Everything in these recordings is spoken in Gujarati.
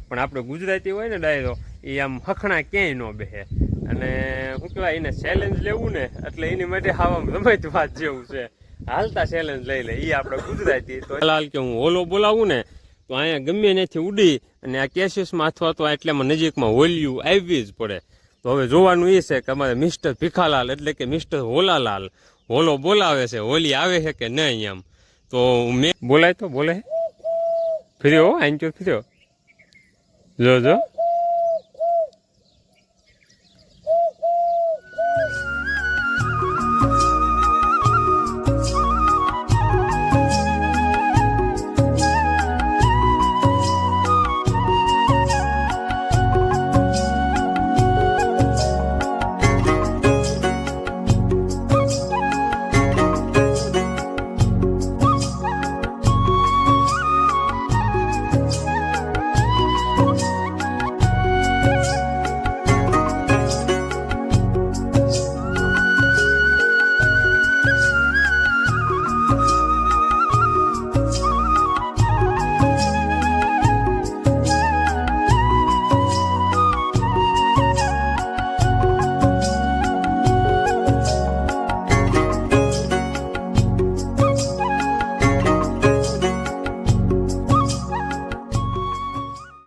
પણ આપણે ગુજરાતી હોય ને ડાયરો એ આમ હખણા ક્યાંય ન બેસે અને શું કહેવાય એને ચેલેન્જ લેવું ને એટલે એની માટે આમ રમત વાત જેવું છે હાલતા ચેલેન્જ લઈ લે એ આપણે ગુજરાતી તો હાલ કે હું ઓલો બોલાવું ને તો અહીંયા ગમે ત્યાંથી ઉડી અને આ કેસીસમાં અથવા તો એટલામાં નજીકમાં હોલિયું આવી જ પડે તો હવે જોવાનું એ છે કે અમારે મિસ્ટર ભીખાલાલ એટલે કે મિસ્ટર હોલાલાલ હોલો બોલાવે છે હોલી આવે છે કે નહીં એમ તો મેં બોલાય તો બોલે ફર્યો આંચો ફર્યો જો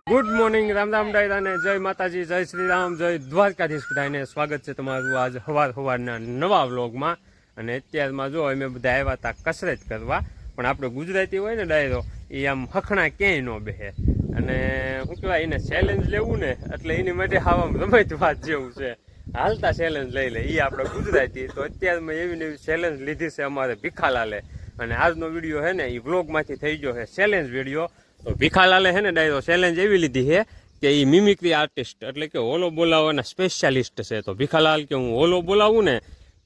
ગુડ મોર્નિંગ રામ રામ ડાયરાને જય માતાજી જય શ્રી રામ જય દ્વારકાધીશ બધાને સ્વાગત છે તમારું આજ સવારના નવા વ્લોગમાં અને અત્યારમાં જો અમે બધા આવ્યા હતા કસરત કરવા પણ આપણે ગુજરાતી હોય ને ડાયરો એ આમ હખણા ક્યાંય ન બેસે અને શું કહેવાય એને ચેલેન્જ લેવું ને એટલે એની માટે આમ રમત વાત જેવું છે હાલતા ચેલેન્જ લઈ લે એ આપણે ગુજરાતી તો અત્યારમાં એવી ચેલેન્જ લીધી છે અમારે ભીખાલાલે અને આજનો વિડીયો છે ને એ વ્લોગમાંથી થઈ ગયો છે ચેલેન્જ વિડીયો તો ભીખાલાલે છે ને ડાયરો ચેલેન્જ એવી લીધી છે કે એ મિમિક્રી આર્ટિસ્ટ એટલે કે હોલો બોલાવવાના સ્પેશિયાલિસ્ટ છે તો ભીખાલાલ કે હું હોલો બોલાવું ને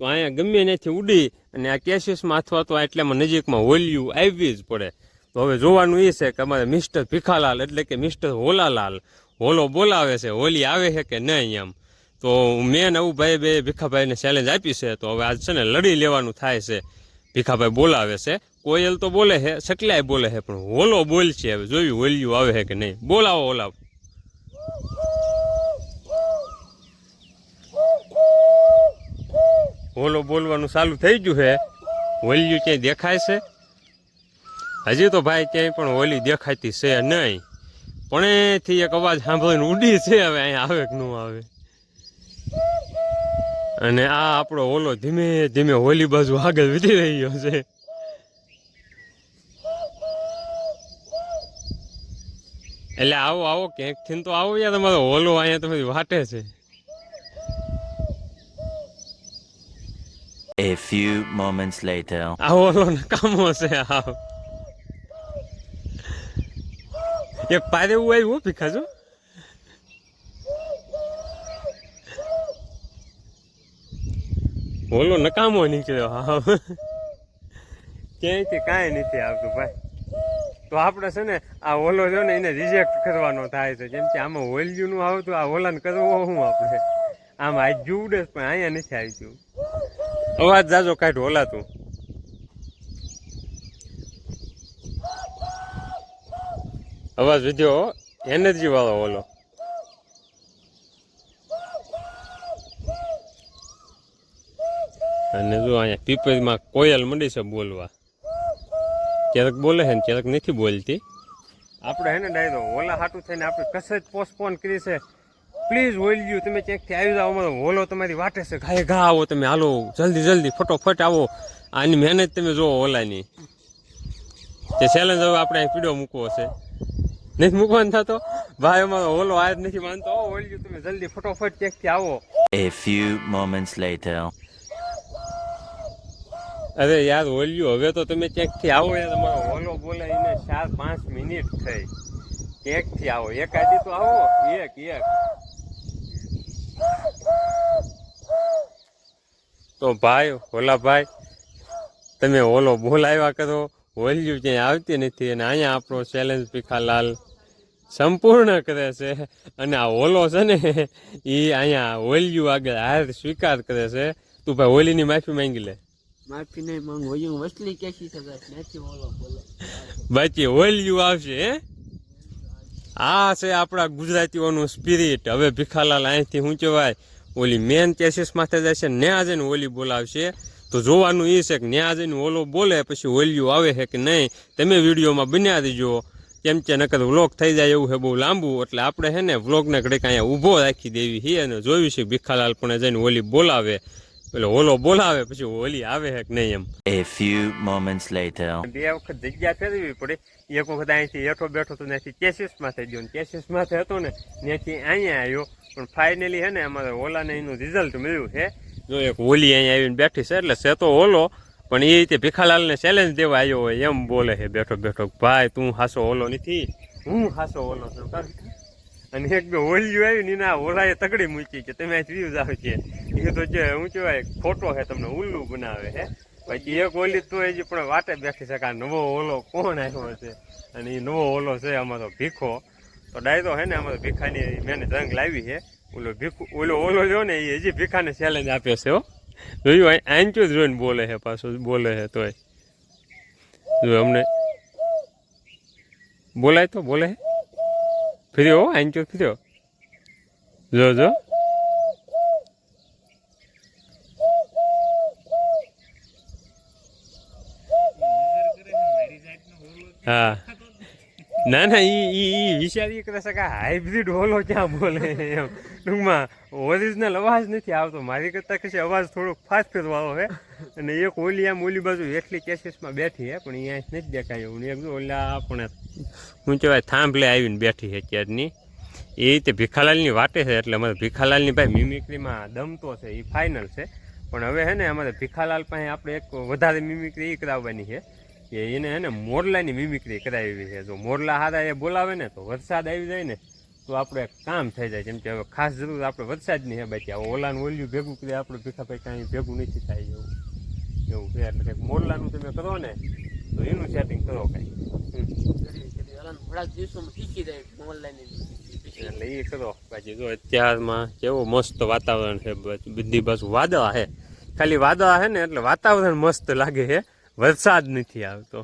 તો અહીંયા ગમે ત્યાંથી ઉડી અને આ કેસીસમાં અથવા તો એટલામાં નજીકમાં હોલિયું આવી જ પડે તો હવે જોવાનું એ છે કે અમારે મિસ્ટર ભીખાલાલ એટલે કે મિસ્ટર હોલાલાલ હોલો બોલાવે છે હોલી આવે છે કે નહીં એમ તો મેં નવું ભાઈ બે ભીખાભાઈને ચેલેન્જ આપી છે તો હવે આજ છે ને લડી લેવાનું થાય છે ભીખાભાઈ બોલાવે છે કોયલ તો બોલે છે સકલાય બોલે છે પણ હોલો બોલ છે હવે જોયું હોલિયું આવે છે કે નહીં બોલાવો ઓલા હોલો બોલવાનું ચાલુ થઈ ગયું છે હોલિયું ક્યાંય દેખાય છે હજી તો ભાઈ ક્યાંય પણ હોલી દેખાતી છે નહીં પણ એથી એક અવાજ સાંભળીને ઉડી છે હવે અહીંયા આવે કે ન આવે અને આ આપણો હોલો ધીમે ધીમે હોલી બાજુ આગળ વધી રહ્યો છે એટલે આવો આવો ક્યાંકથી તો આવો યાર તમારો હોલો અહીંયા તમારી વાટે છે A few moments later. આ હોલો નકામો છે આવ એક પારે એવું આવ્યું ભીખાજો હોલો નકામો નીકળ્યો હા ક્યાંયથી કાંઈ નથી આવતું ભાઈ તો આપણે છે ને આ હોલો જો ને એને રિજેક્ટ કરવાનો થાય છે જેમ કે આમાં હોલિયુંનું આવતું આ હોલાને કરવો શું આપણે આમ આજ જુડે પણ અહીંયા નથી આવ્યું અવાજ જાજો કાઢ હોલાતું અવાજ વિદ્યો એનર્જી વાળો હોલો અને જો અહીંયા પીપળમાં કોયલ મંડી છે બોલવા ક્યારેક બોલે છે ને ક્યારેક નથી બોલતી આપણે હે ને ડાયરો હોલા હાટું થઈને આપણે કસરત પોસ્ટપોન કરી છે પ્લીઝ હોલિયું તમે ક્યાંકથી આવી જાઓ અમારો હોલો તમારી વાટે છે ઘાએ ઘા આવો તમે હાલો જલ્દી જલ્દી ફટોફટ આવો આની મહેનત તમે જોવો હોલાની તે ચેલેન્જ હવે આપણે પીડો મૂકવો છે નથી મૂકવાનો થતો ભાઈ અમારો હોલો આજ નથી માનતો હોલિયું તમે જલ્દી ફટોફટ ક્યાંકથી આવો A few moments later. અરે યાર હોલિયું હવે તો તમે ક્યાંકથી આવો યાર તમારો હોલો બોલે એને 4-5 મિનિટ થઈ ક્યાંકથી આવો એક આદી તો આવો એક તો ભાઈ હોલાભાઈ તમે હોલો બોલાવ્યા કરો હોલિયું ક્યાંય આવતી નથી અને અહીંયા આપણો ચેલેન્જ ભીખાલાલ સંપૂર્ણ કરે છે અને આ હોલો છે ને એ અહીંયા હોલિયું આગળ હાર સ્વીકાર કરે છે તું ભાઈ હોલીની માફી માંગી લે માફી નહીં માંગુ હું વસલી કેસી નથી હોલો બોલે બાકી હોલિયું આવશે હે આ છે આપણા ગુજરાતીઓનું સ્પિરિટ. હવે ભીખાલાલ અહીંથી શું કહેવાય ઓલી મેન કેસીસ માથે જશે, ન્યા જઈને ઓલી બોલાવશે. તો જોવાનું એ છે કે ન્યા જઈને ઓલો બોલે પછી ઓલિયું આવે છે કે નહીં. તમે વિડીયોમાં બન્યા દેજો, કેમ કે નકર વ્લોગ થઈ જાય એવું છે બહુ લાંબુ. એટલે આપણે છે ને વ્લોગને ઘડીક અહીંયા ઊભો રાખી દેવી છે અને જોયું છે ભીખાલાલ પણ જઈને ઓલી બોલાવે, એટલે ઓલો બોલાવે પછી ઓલી આવે છે કે નહીં એમ. A few moments later. 2 વખત જગ્યા ફેરવી પડી. એક વખત અહીંથી હેઠો બેઠો તો ત્યાંથી કેસીસમાં થઈ ગયો, કેસીસમાં હતો ને ત્યાંથી અહીંયા આવ્યો. પણ ફાઇનલી છે ને અમારે ઓલાને એનું રિઝલ્ટ મળ્યું છે. જો એક ઓલી અહીંયા આવીને બેઠી છે, એટલે છે તો ઓલો પણ એ રીતે ભીખાલાલને ચેલેન્જ દેવા આવ્યો હોય એમ બોલે છે બેઠો બેઠો, ભાઈ તું હાસો ઓલો નથી, હું હાસો ઓલો છું. અને એક બે ઓલિયું આવ્યું ને એના ઓલાએ તગડી મૂકી કે તમે આ વ્યૂઝ આવે છે એ તો જે શું કહેવાય ખોટો છે, તમને ઉલ્લુ બનાવે છે. પછી એક ઓલી તો હજી પણ વાટે બેઠી શકે આ નવો ઓલો કોણ આવ્યો છે, અને એ નવો ઓલો છે અમારો ભીખો. તો ડાયરો છે ને અમારો ભીખાની મેં જંગ લાવી છે. ઓલો જો ને એ હજી ભીખાને ચેલેન્જ આપ્યો છે. હો જોયું આંચું જ જોઈને બોલે છે, પાછું બોલે છે તોય જો અમને બોલાય તો બોલે છે. ફર્યો આંચું ફર્યો જો હા ના ઈ વિચારી કરે છે કે હાઇબ્રિડ ઓલો ક્યાં બોલે એમ. ટૂંકમાં ઓરિજિનલ અવાજ નથી આવતો, મારી કરતાં કશે અવાજ થોડોક ફાસ્ટ ફેરવાળો છે. અને એક ઓલી આમ ઓલી બાજુ એટલી કેસીસમાં બેઠી છે પણ અહીંયા નથી દેખાય એવું. એક ઓલા પણ શું કહેવાય થાંભલે આવીને બેઠી છે ક્યારની. એ રીતે ભીખાલાલની વાટે છે, એટલે અમારે ભીખાલાલની ભાઈ મિમિક્રીમાં દમ તો છે, એ ફાઇનલ છે. પણ હવે છે ને અમારે ભીખાલાલ પાસે આપણે એક વધારે મિમિક્રી એ કરાવવાની છે કે એને હે ને મોરલાની મિમિક્રી કરાવી છે. જો મોરલા હારા એ બોલાવે ને તો વરસાદ આવી જાય ને તો આપણે કામ થઈ જાય. જેમ કે હવે ખાસ જરૂર આપણે વરસાદની છે બાકી ઓલાનું ઓલિયું ભેગું કરી આપણે ભીખાભાઈ કાંઈ ભેગું નથી થાય એવું છે. એટલે કંઈક મોરલાનું તમે કરો ને તો એનું સેટિંગ કરો કાંઈ, થોડાક દિવસોમાં શીખી જાય એટલે એ કરો. બાકી જો અત્યારમાં કેવું મસ્ત વાતાવરણ છે, બધી બાજુ વાદળા છે. ખાલી વાદળા છે ને એટલે વાતાવરણ મસ્ત લાગે છે, વરસાદ નથી આવતો.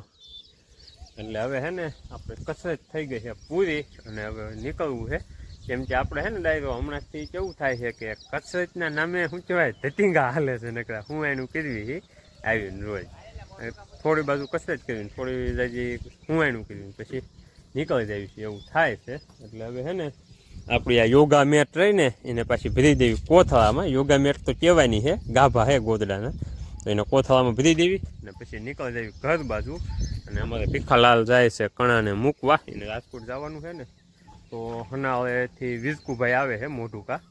એટલે હવે છે ને આપણે કસરત થઈ ગઈ છે પૂરી અને હવે નીકળવું છે. કેમ કે આપણે છે ને ડાયરો હમણાંથી કેવું થાય છે કે કસરતના નામે શું કહેવાય ધતિંગા હાલે છે નકરા. હું એનું કરવી આવીને રોજ થોડી બાજુ કસરત કરવી, થોડી હજી હું એનું કરવી પછી નીકળી જાય છે એવું થાય છે. એટલે હવે છે ને આપણી આ યોગા મેટ રહીને એને પાછી ભરી દેવી કોથળામાં. યોગા મેટ તો કહેવાની છે, ગાભા છે ગોદડાના, તો એને કોથળામાં ભરી દેવી અને પછી નીકળી દેવી ઘર બાજુ. અને અમારે ભીખાલાલ જાય છે કણાને મૂકવા, એને રાજકોટ જવાનું છે ને તો હનાળેથી વિજકુભાઈ આવે છે મોઢુકા,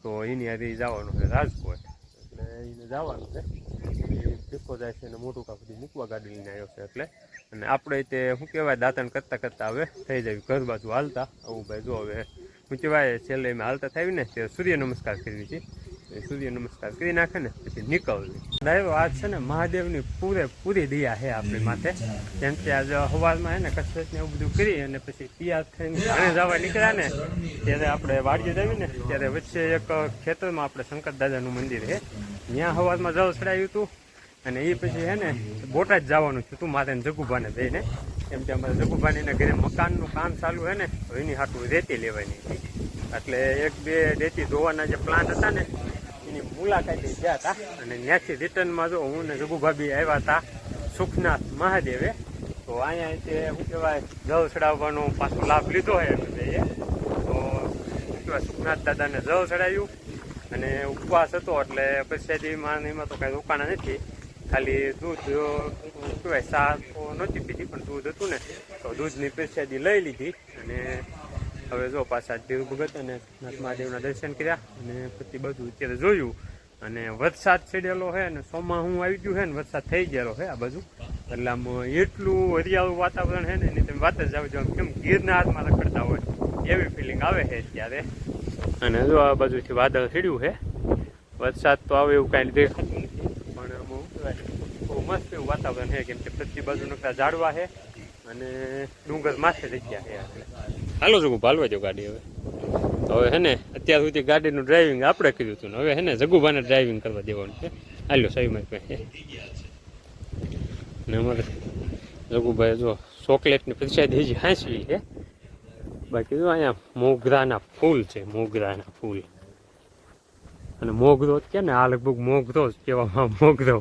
તો એની હારે જવાનું છે રાજકોટ. એટલે એને જવાનું છે, ભીખો જાય છે અને મોઢુકા સુધી મૂકવા ગાડી લઈને આવ્યો છે. એટલે અને આપણે તે શું કહેવાય દાંતણ કરતાં કરતાં હવે થઈ જાય ઘર બાજુ હાલતા. આવું ભાઈ જો હવે શું કહેવાય છેલ્લે એમાં હાલતા થાય ને ત્યારે સૂર્ય નમસ્કાર કરવી છે. સૂર્ય નમસ્કાર કરી નાખે ને પછી નીકળવી. ડાયરો આજ છે ને મહાદેવની પૂરી દયા છે આપણી માથે. જેમ કે આજે સવારમાં છે ને કસરત ને એવું બધું કરી અને પછી તૈયાર થઈને ઘરે જવા નીકળ્યા ને ત્યારે આપણે વાડીએ જઈએ ને ત્યારે વચ્ચે એક ખેતરમાં આપણે શંકર દાદાનું મંદિર છે, ત્યાં સવારમાં જળ ચડાવ્યું હતું. અને એ પછી છે ને બોટાદ જવાનું થયું હતું મારે જગુભાને જઈને. કેમ કે અમારે જગુભાનીના ઘરે મકાનનું કામ ચાલુ છે ને એની હાટું રેતી લેવાની હતી. એટલે 1-2 રેતી ધોવાના જે પ્લાન હતા ને એની મુલાકાતે ગયા હતા. અને ત્યાંથી રિટર્નમાં જો હું ને જગુભાભી આવ્યા હતા સુખનાથ મહાદેવે. તો અહીંયા તે શું કહેવાય જળ ચડાવવાનો પાછો લાભ લીધો હોય એટલે તો શું કહેવાય સુખનાથ દાદાને જળ ચડાવ્યું. અને ઉપવાસ હતો એટલે પ્રસાદીમાં એમાં તો કાંઈ રોકાણા નથી, ખાલી દૂધ શું કહેવાય ચા તો નહોતી પીધી પણ દૂધ હતું ને તો દૂધની પ્રસાદી લઈ લીધી. અને હવે જો પાછા દેવ ભગત અને નાથ મહાદેવના દર્શન કર્યા અને પછી બધું અત્યારે જોયું. અને વરસાદ ચડેલો છે અને સોમાં હું આવી ગયું છે ને વરસાદ થઈ ગયેલો છે આ બાજુ. એટલે આમ એટલું હરિયાળું વાતાવરણ છે ને એની તમે વાત જ આવી જાવ કેમ ગીરના હાથમાં રખડતા હોય એવી ફિલિંગ આવે છે અત્યારે. અને જો આ બાજુથી વાદળ ચડ્યું છે, વરસાદ તો આવે એવું કાંઈ દેખાતું નથી પણ આમ શું કહેવાય બહુ મસ્ત એવું વાતાવરણ છે. કેમ કે બધી બાજુ નકરા ઝાડવા છે અને ડુંગર માથે જગ્યા છે. એટલે હાલો જગુ ભાલવા જો ગાડી હવે. તો હવે હે ને અત્યાર સુધી ગાડીનું ડ્રાઇવિંગ આપણે કર્યું હતું ને હવે હે ને જગુભાને ડ્રાઇવિંગ કરવા દેવાનું છે. હાલ્યો સાઈમાં પાસે ને અમારે જગુભાઈ જો ચોકલેટની પ્રસાદી હજી હાંસવી છે બાકી જો અહીંયા મોગરાના ફૂલ છે, મોગરાના ફૂલ. અને મોગરો કે ને આ લગભગ મોગરો જ કહેવામાં, મોગરો.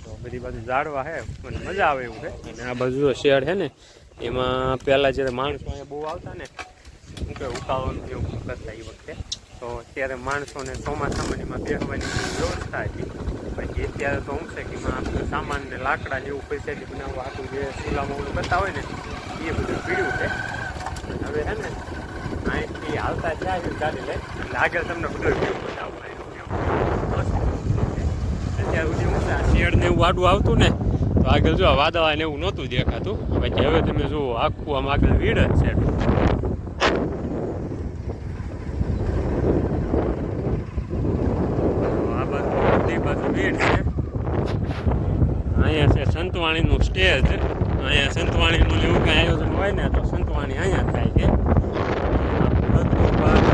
તો બધી બાજુ ઝાડવા છે, મને મજા આવે એવું છે. અને આ બાજુ શેડ છે ને, એમાં પહેલાં જ્યારે માણસો અહીંયા બહુ આવતા ને, શું કે ઉતાવળનું એવું કરતા એ વખતે, તો અત્યારે માણસોને ચોમાસામાં એમાં બેસવાની વ્યવસ્થા હતી. પછી અત્યારે તો શું છે કે એમાં આપણું સામાન ને લાકડા ને એવું પૈસાથી બનાવવું, આટલું જે ચૂલામાં ઓલું કરતા હોય ને એ બધું પીડ્યું છે. હવે છે ને અહીંથી હાલતા ત્યાં જ ગાડી લે એટલે આગળ તમને બધું વ્યૂ બતાવું. અત્યાર સુધી શું છે આ શેડ ને એવું આડું આવતું ને, તો આગળ જો વાદળા ને એવું નહોતું દેખાતું. બાકી હવે તમે જુઓ આખું આમ આગળ વીડ જ છે. ભીડ છે. અહીંયા છે સંતવાણીનું સ્ટેજ. અહીંયા સંતવાણીનું એવું કંઈ આયોજન હોય ને તો સંતવાણી અહીંયા થાય છે.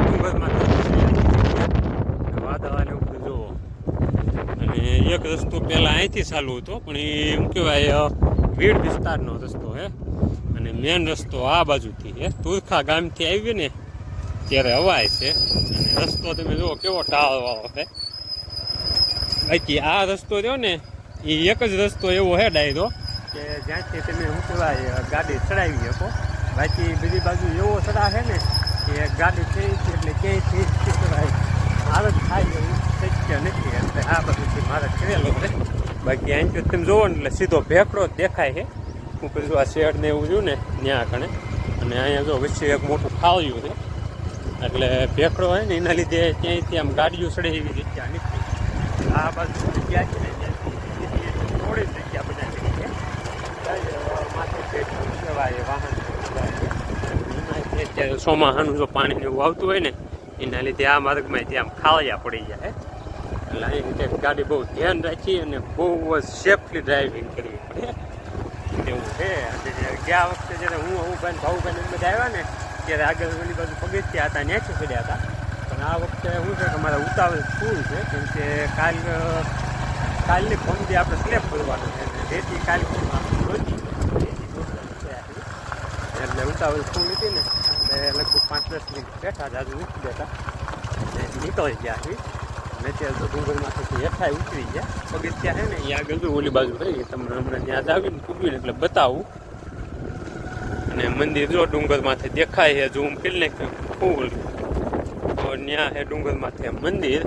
ડુંગરમાં વાદળાને ઉપર જુઓ. અને એક રસ્તો પહેલાં અહીંથી ચાલુ હતો, પણ એ શું કહેવાય ભીડ વિસ્તારનો રસ્તો છે. અને મેન રસ્તો આ બાજુથી છે. તુરખા ગામથી આવી ને ત્યારે અવાય છે. અને રસ્તો તમે જુઓ કેવો ટાળવાળો છે. બાકી આ રસ્તો રહ્યો ને એ એક જ રસ્તો એવો હે ડાયરો કે જ્યાંથી તમે શું કહેવાય ગાડી ચડાવી શકો. બાકી બીજી બાજુ એવો ચડા છે ને કે ગાડી થઈ છે એટલે ક્યાંયથી શું કહેવાય હાલત થાય એવું શક્ય નથી. એટલે આ બધુંથી મારે કરેલો છે. બાકી અહીંથી તમે જોવો ને એટલે સીધો ભેખડો જ દેખાય છે. હું કીધું આ શેડ ને એવું જોયું ને ત્યાં કણે. અને અહીંયા જો વચ્ચે એક મોટું ખાવ્યું છે એટલે ભેખડો હોય ને એના લીધે ક્યાંયથી આમ ગાડીઓ ચડે એવી જગ્યા નથી. આ બાજુ જગ્યા છે ને થોડી જગ્યા બનાવી છે માથે કહેવાય વાહન. અત્યારે ચોમાસાનું જો પાણી એવું આવતું હોય ને એના લીધે આ માર્ગમાં આમ ખાળિયા પડી જાય. એટલે અહીં રીતે ગાડી બહુ ધ્યાન રાખી અને બહુ જ સેફલી ડ્રાઇવિંગ કરવી પડે એવું છે. અને ગયા વખતે જ્યારે હું ભાઉભાઈ બધા આવ્યા ને ત્યારે આગળ ઓલી બાજુ પગથિયા હતા ન્યાથી પડ્યા હતા. પણ આ વખતે શું છે કે અમારા ઉતાવળ ફૂલ છે, કેમ કે કાલની ફોનથી આપણે સ્લેબ ભરવાનું છે. જેથી કાલ એટલે ઉતાવળ ફૂલ હતી ને એટલે લગભગ 5-10 મિનિટ બેઠા જાજુ ઉઠી દેતા અને નીકળી ગયા છે. અને અત્યારે તો ડુંગરમાંથી હેઠાય ઉતરી ગયા. પગથિયા છે ને એ આગળ જો ઓલી બાજુ રહી તમને હમણાં ત્યાં જ આવીને પૂગવીને એટલે બતાવું. અને મંદિર જો ડુંગરમાંથી દેખાય છે, ઝૂમ કરી નાખ્યું ફૂલ. ત્યાં છે ડુંગરમાંથી મંદિર.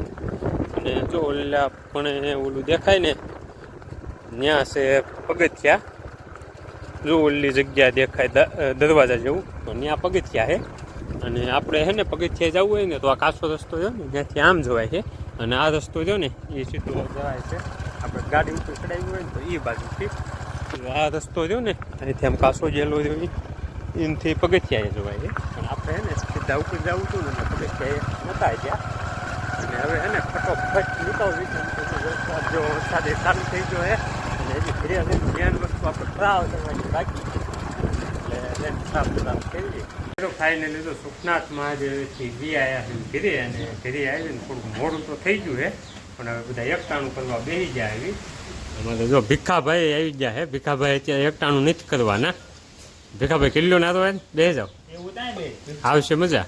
અને જો ઓલા પણ ઓલું દેખાય ને ત્યાં છે પગથિયા. જો ઓલી જગ્યા દેખાય દરવાજા જેવું તો ત્યાં પગથિયા છે. અને આપણે છે ને પગથિયા જવું હોય ને તો આ કાચો રસ્તો છે ને ત્યાંથી આમ જવાય છે. અને આ રસ્તો છે ને એ સીધો જવાય છે આપણે ગાડી ઉપર ચડાવી હોય ને તો એ બાજુથી. આ રસ્તો રહ્યો ને અહીંથી આમ કાસો જેલો રહ્યો એનાથી પગથિયા જવાય છે. પણ આપણે છે ને સીધા ઉપર જવું હતું ને પગથિયા નતા ગયા. અને હવે છે ને ફટોફટ નીકળવી વરસાદ જો વરસાદ એ ચાલુ થઈ ગયો છે. અને હજી ઘરે મેન વસ્તુ આપણે ખરાબ કરવાની બાકી એટલે ખરાબ કરીએ. ફાઇનલી તો સુખનાથ મહાદેવથી વી આવ્યા છે ઘરે. અને ઘરે આવીને થોડુંક મોડું તો થઈ ગયું છે પણ હવે બધા એકટાણું કરવા બેસી ગયા આવી. અમારે જો ભીખાભાઈ આવી ગયા છે. ભીખાભાઈ અત્યારે એકટાણું નથી કરવાના. ભીખાભાઈ કિલ્લો ના તો બે જાઓ આવશે મજા.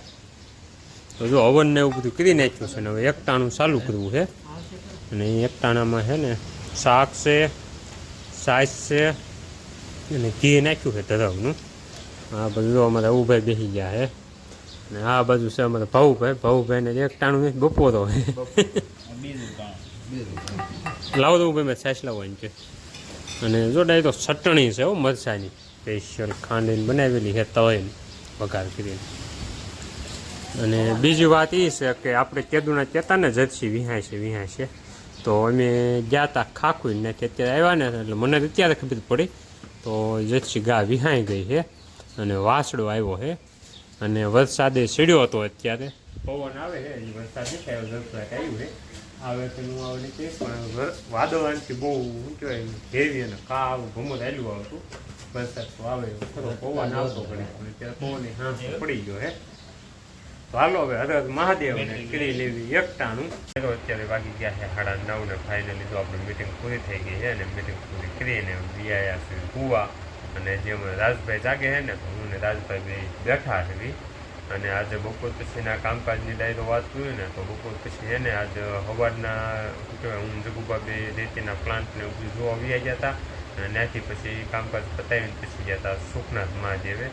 તો જો અવન ને એવું બધું કરી નાખ્યું છે ને હવે એકટાણું ચાલુ કરવું છે. અને એકટાણામાં છે ને શાક છે, સાસ છે અને ઘી નાખ્યું છે ધરવનું. આ બધું જો અમારા ઉભાઈ બેસી ગયા છે. અને આ બાજુ છે અમારા ભાઉભાઈને એકટાણું નથી બપોરો લાવો તો ભાઈ મેં સાસ લાવો એમ કે. અને જો ડાય તો ચટણી છે મરચાની સ્પેશિયલ ખાંડીને બનાવેલી છે તળીને વઘાર કરીને. અને બીજી વાત એ છે કે આપણે કેદુના કહેતા ને જર્સી વિહાય છે તો અમે ગયા હતા ખાખું ને અત્યારે આવ્યા ને એટલે મને અત્યારે ખબર પડી તો જર્સી ગા વિહાઈ ગઈ છે. અને વાસડો આવ્યો છે. અને વરસાદે સીડ્યો હતો અત્યારે પવન આવે છે વરસાદ દેખાય ઝરઝરાટ આવ્યું છે. આવે તેનું આવે રીતે પણ વાદળાથી બહુ શું કહેવાય હેવી અને કાવ ભમર આવેલું આવતું. વરસાદ તો આવે ખરો પવન આવતો ઘડી પણ અત્યારે પવનની હાંસ પડી ગયો છે. તો હાલો હવે હરહર મહાદેવને કરી લેવી એકટાણું. અત્યારે વાગી ગયા છે 9:30 ને ફાઇનલી જો આપણી મિટિંગ પૂરી થઈ ગઈ છે. અને મિટિંગ પૂરી કરીને આવ્યા છે હુવા. અને જેમ રાજભાઈ જાગે છે ને તો હું ને રાજભાઈ બે બેઠા છે. અને આજે બપોર પછીના કામકાજની ડાયરો વાત કર્યું ને તો બપોર પછી છે ને આજે સવારના શું કહેવાય હું જગુબા બે રેતીના પ્લાન્ટને બધું જોવા આવ્યા ગયા હતા. અને ત્યાંથી પછી કામકાજ પતાવીને પછી ગયા હતા સુખનાથ મહાદેવે.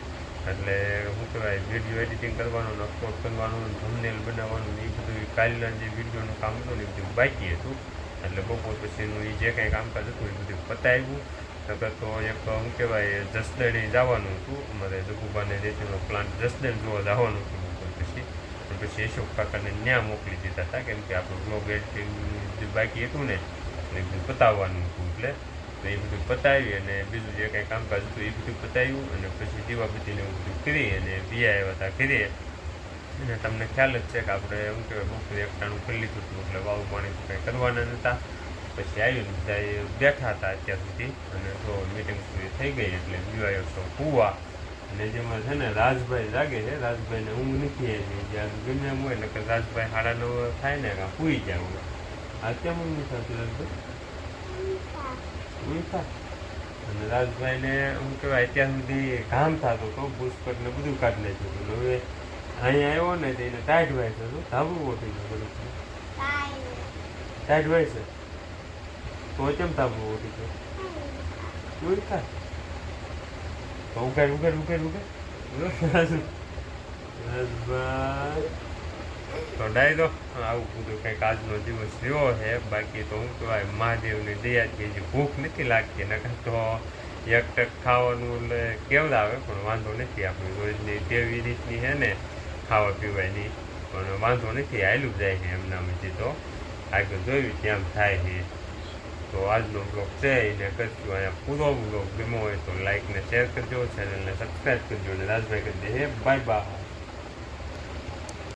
એટલે શું કહેવાય વિડીયો એડિટિંગ કરવાનું અપલોડ કરવાનું થંબનેલ બનાવવાનું એ બધું કાલના જે વિડીયોનું કામ હતું ને એ બધું બાકી હતું. એટલે બપોર પછીનું એ જે કાંઈ કામકાજ હતું એ બધું પતાવ્યું. નકર તો એક શું કહેવાય જસદણે જવાનું હતું અમારે જગુબાને રેતીનો પ્લાન્ટ જસદણ જોવા જવાનું હતું બપોર પછી. પણ પછી અશોક કાકાને ન્યા મોકલી દીધા હતા કેમ કે આપણું બ્લોગ એડિટિંગ જે બાકી હતું ને એ બધું પતાવવાનું હતું. એટલે તો એ બધું પતાવી અને બીજું જે કાંઈ કામકાજ હતું એ બધું પતાવ્યું અને પછી દીવાબત્તીને એવું બધું કરી અને બીયા આવ્યા હતા ઘરે. અને તમને ખ્યાલ જ છે કે આપણે શું કહેવાય બપોરે એકટાણું કરી લીધું હતું એટલે વાવ પાણી કંઈ કરવાના નહોતા. પછી આવીને બધા બેઠા હતા અત્યાર સુધી અને તો મીટિંગ પૂરી થઈ ગઈ એટલે બીવાયો છો કૂવા. અને જેમાં છે ને રાજભાઈ જાગે છે. રાજભાઈને ઊંઘ નથી આવી જ્યારે ગમે એમ હોય ને કે રાજભાઈ 9:30 થાય ને કાં પૂરી જાય હોય. આ કેમ ઊંઘ નથી આવતી રાજભાઈ? ઊંઘતા. અને રાજભાઈને શું કહેવાય અત્યાર સુધી ઘામ થતો હતો પુષ્કર ને બધું કાઢી નાખ્યું હતું. હવે અહીંયા આવ્યો ને તો એને ટાઈટ વાય છે ધાબુ ઓઠી ગયું બધું ટાઈટ વાય છે તો કેમ ધાબુ ઓઠી ગયો? ઊંઘતા તો ઉગાડ રાજભાઈ તો ડાયરો આવું બધું કંઈક આજનો દિવસ રહ્યો છે. બાકી તો હું કહેવાય મહાદેવની દયાથી હજી ભૂખ નથી લાગતી નકર તો એક ટક ખાવાનું એટલે કેવડાવે પણ વાંધો નથી. આપણી રોજની તેવી રીતની છે ને ખાવા પીવાની પણ વાંધો નથી હાલ્યું જાય છે એમનામાંથી. તો આગળ જોયું ત્યાં થાય છે. તો આજનો બ્લોગ છે એને કરજો અહીંયા પૂરો બ્લોગ ગમ્યો હોય તો લાઈક ને શેર કરજો, ચેનલને સબસ્ક્રાઈબ કરજો અને રાજભાઈ કરી દે બાય બાય.